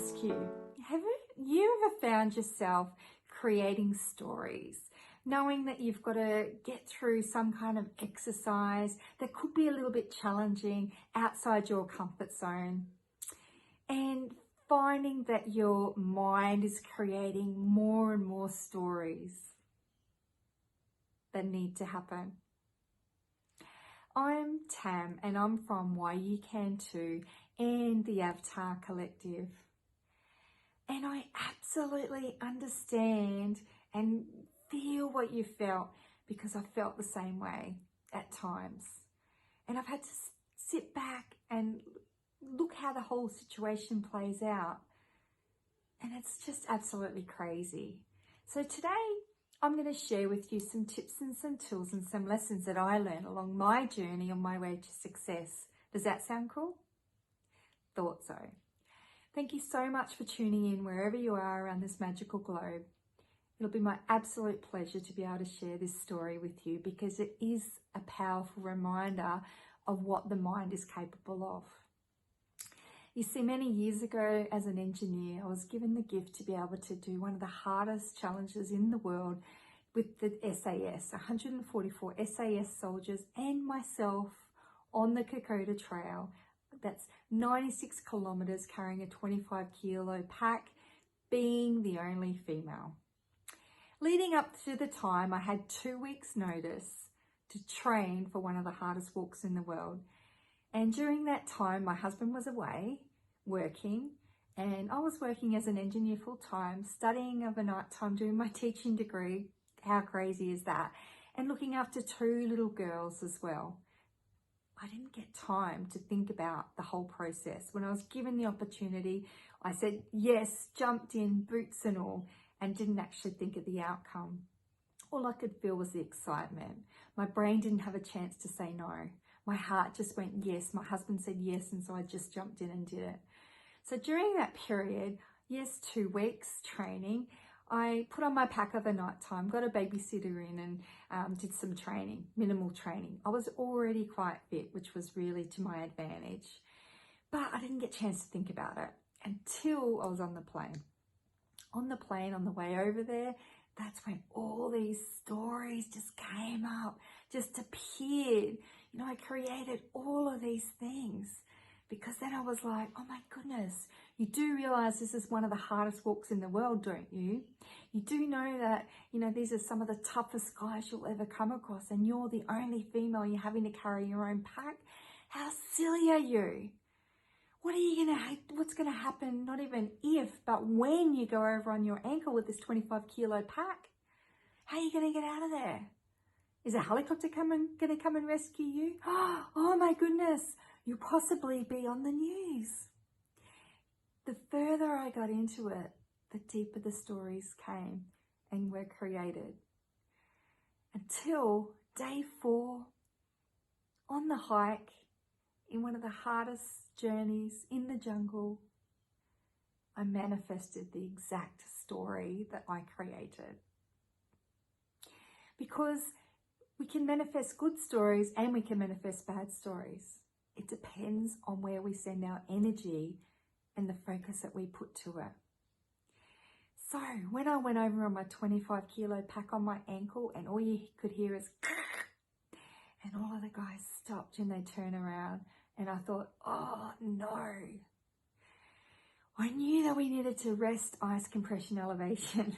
ask you, have you ever found yourself creating stories, knowing that you've got to get through some kind of exercise that could be a little bit challenging outside your comfort zone, and finding that your mind is creating more and more stories that need to happen? I'm Tam and I'm from Why You Can Too and the Avatar Collective. And I absolutely understand and feel what you felt, because I felt the same way at times. And I've had to sit back and look how the whole situation plays out. And it's just absolutely crazy. So today I'm going to share with you some tips and some tools and some lessons that I learned along my journey on my way to success. Does that sound cool? Thought so. Thank you so much for tuning in wherever you are around this magical globe. It'll be my absolute pleasure to be able to share this story with you, because it is a powerful reminder of what the mind is capable of. You see, many years ago as an engineer, I was given the gift to be able to do one of the hardest challenges in the world with the SAS, 144 SAS soldiers and myself on the Kokoda Trail. That's 96 kilometers carrying a 25 kilo pack, being the only female. Leading up to the time, I had 2 weeks notice to train for one of the hardest walks in the world. And during that time, my husband was away working, and I was working as an engineer full time, studying overnight time, doing my teaching degree. How crazy is that? And looking after 2 little girls as well. I didn't get time to think about the whole process. When I was given the opportunity, I said yes, jumped in, boots and all, and didn't actually think of the outcome. All I could feel was the excitement. My brain didn't have a chance to say no. My heart just went yes. My husband said yes, and so I just jumped in and did it. So during that period, yes, 2 weeks training, I put on my pack overnight time, got a babysitter in, and did some training, minimal training. I was already quite fit, which was really to my advantage. But I didn't get a chance to think about it until I was on the plane. On the plane, on the way over there, that's when all these stories just came up, just appeared. You know, I created all of these things, because then I was like, oh my goodness, you do realize this is one of the hardest walks in the world, don't you? You do know that, you know, these are some of the toughest guys you'll ever come across, and you're the only female, you're having to carry your own pack. How silly are you? What's gonna happen, not even if, but when you go over on your ankle with this 25 kilo pack? How are you gonna get out of there? Is a helicopter gonna come and rescue you? Oh my goodness, you'll possibly be on the news. The further I got into it, the deeper the stories came and were created. Until day 4, on the hike, in one of the hardest journeys in the jungle, I manifested the exact story that I created. Because we can manifest good stories and we can manifest bad stories. It depends on where we send our energy and the focus that we put to it. So when I went over on my 25 kilo pack on my ankle, and all you could hear is and all of the guys stopped and they turned around, and I thought, oh no. I knew that we needed to rest, ice, compression, elevation.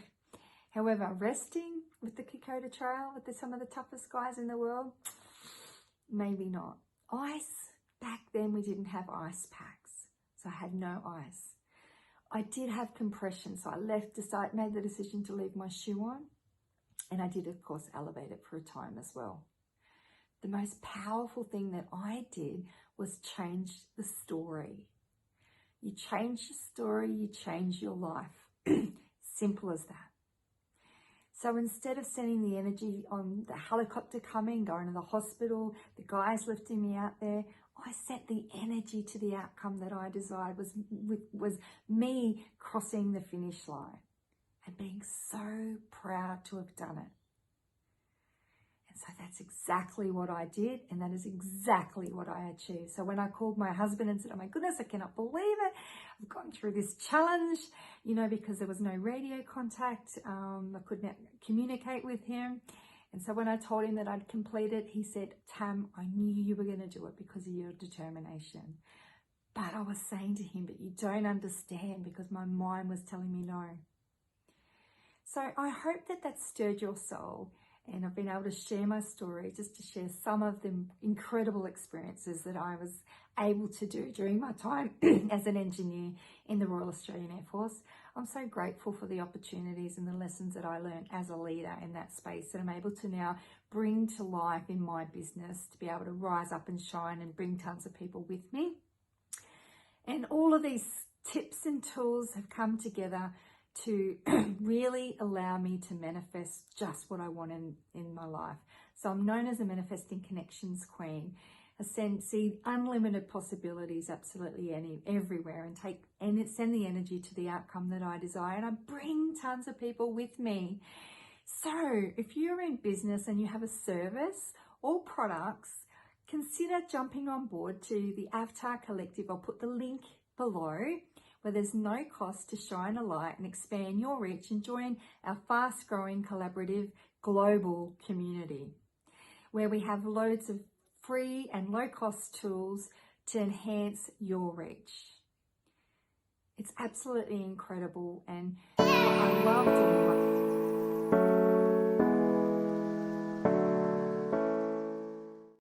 However, resting with the Kokoda Trail, with some of the toughest guys in the world, maybe not. Ice, back then we didn't have ice packs, so I had no ice. I did have compression, so I made the decision to leave my shoe on, and I did, of course, elevate it for a time as well. The most powerful thing that I did was change the story. You change your story, you change your life. Simple as that. So instead of sending the energy on the helicopter coming, going to the hospital, the guys lifting me out there, I set the energy to the outcome that I desired, was me crossing the finish line and being so proud to have done it. So that's exactly what I did, and that is exactly what I achieved. So when I called my husband and said, oh my goodness, I cannot believe it, I've gone through this challenge, because there was no radio contact, I couldn't communicate with him. And so when I told him that I'd completed, he said, Tam, I knew you were going to do it because of your determination. But I was saying to him, but you don't understand, because my mind was telling me no. So I hope that that stirred your soul, and I've been able to share my story, just to share some of the incredible experiences that I was able to do during my time as an engineer in the Royal Australian Air Force. I'm so grateful for the opportunities and the lessons that I learned as a leader in that space that I'm able to now bring to life in my business, to be able to rise up and shine and bring tons of people with me. And all of these tips and tools have come together to really allow me to manifest just what I want in my life. So I'm known as a manifesting connections queen. I see unlimited possibilities absolutely everywhere, and send the energy to the outcome that I desire, and I bring tons of people with me. So if you're in business and you have a service or products, consider jumping on board to the Avatar Collective. I'll put the link below, where there's no cost to shine a light and expand your reach and join our fast-growing collaborative global community, where we have loads of free and low-cost tools to enhance your reach. It's absolutely incredible, and I love doing